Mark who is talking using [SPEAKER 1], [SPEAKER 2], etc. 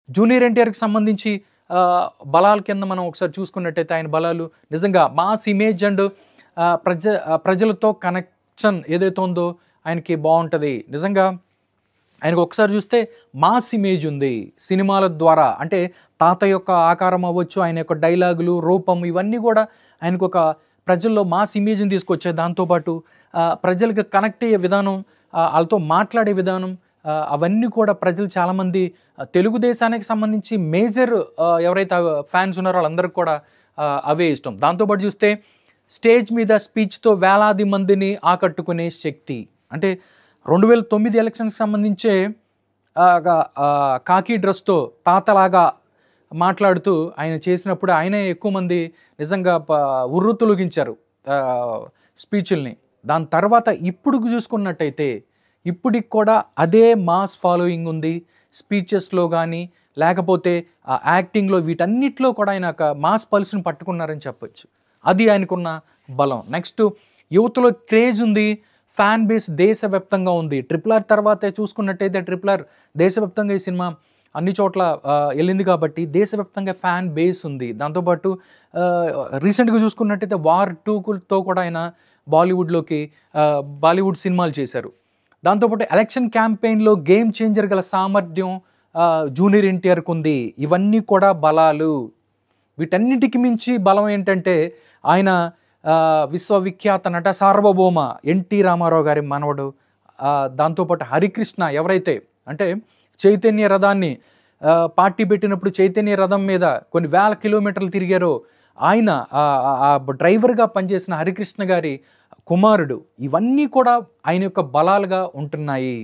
[SPEAKER 1] Junior ఎన్టీఆర్‌కి సంబంధించి బలాల కింద మనం ఒకసారి చూసుకున్నట్టయితే ఆయన బలాలు నిజంగా మాస్ ఇమేజ్ అండ్ ప్రజలతో కనెక్షన్ ఏదైతే ఉందో ఆయనకి బావుంటది. నిజంగా ఆయనకు ఒకసారి చూస్తే మాస్ ఇమేజ్ ఉంది సినిమాల ద్వారా. అంటే తాత యొక్క ఆకారం అవ్వచ్చు, ఆయన యొక్క డైలాగులు, రూపం ఇవన్నీ కూడా ఆయనకు ఒక ప్రజల్లో మాస్ ఇమేజ్‌ని తీసుకొచ్చాయి. దాంతోపాటు ప్రజలకు కనెక్ట్ అయ్యే విధానం, ఆళ్ళతో మాట్లాడే విధానం, అవన్నీ కూడా ప్రజలు చాలామంది తెలుగుదేశానికి సంబంధించి మేజర్ ఎవరైతే ఫ్యాన్స్ ఉన్నారో వాళ్ళందరికి కూడా అవే ఇష్టం. దాంతోపాటు చూస్తే స్టేజ్ మీద స్పీచ్‌తో వేలాది మందిని ఆకట్టుకునే శక్తి. అంటే 2009 ఎలక్షన్స్‌కి సంబంధించే కాకి డ్రెస్‌తో తాతలాగా మాట్లాడుతూ ఆయన చేసినప్పుడు ఆయనే ఎక్కువ మంది నిజంగా ఉర్రూతలూగించారు స్పీచుల్ని. దాని తర్వాత ఇప్పుడు చూసుకున్నట్టయితే ఇప్పటికి కూడా అదే మాస్ ఫాలోయింగ్ ఉంది. స్పీచెస్‌లో కానీ లేకపోతే యాక్టింగ్‌లో వీటన్నిటిలో కూడా ఆయన ఒక మాస్ పల్స్‌ని పట్టుకున్నారని చెప్పొచ్చు. అది ఆయనకున్న బలం. నెక్స్ట్ యువతలో క్రేజ్ ఉంది. ఫ్యాన్ బేస్ దేశవ్యాప్తంగా ఉంది. ట్రిపుల్ ఆర్ తర్వాతే చూసుకున్నట్టయితే ట్రిపుల్ ఆర్ దేశవ్యాప్తంగా ఈ సినిమా అన్ని చోట్ల వెళ్ళింది కాబట్టి దేశవ్యాప్తంగా ఫ్యాన్ బేస్ ఉంది. దాంతోపాటు రీసెంట్‌గా చూసుకున్నట్టయితే వార్ 2తో కూడా ఆయన బాలీవుడ్ సినిమాలు చేశారు. దాంతోపాటు ఎలక్షన్ క్యాంపెయిన్‌లో గేమ్ చేంజర్ గల సామర్థ్యం జూనియర్ ఎన్టీఆర్‌కి ఉంది. ఇవన్నీ కూడా బలాలు. వీటన్నిటికి మించి బలం ఏంటంటే ఆయన విశ్వవిఖ్యాత నట సార్వభౌమ ఎన్టీ రామారావు గారి మనవడు. దాంతోపాటు హరికృష్ణ ఎవరైతే అంటే చైతన్య రథాన్ని పార్టీ పెట్టినప్పుడు చైతన్య రథం మీద కొన్ని వేల కిలోమీటర్లు తిరిగారో ఆయన డ్రైవర్గా పనిచేసిన హరికృష్ణ గారి కుమారుడు. ఇవన్నీ కూడా ఆయన యొక్క బలాలుగా ఉంటున్నాయి.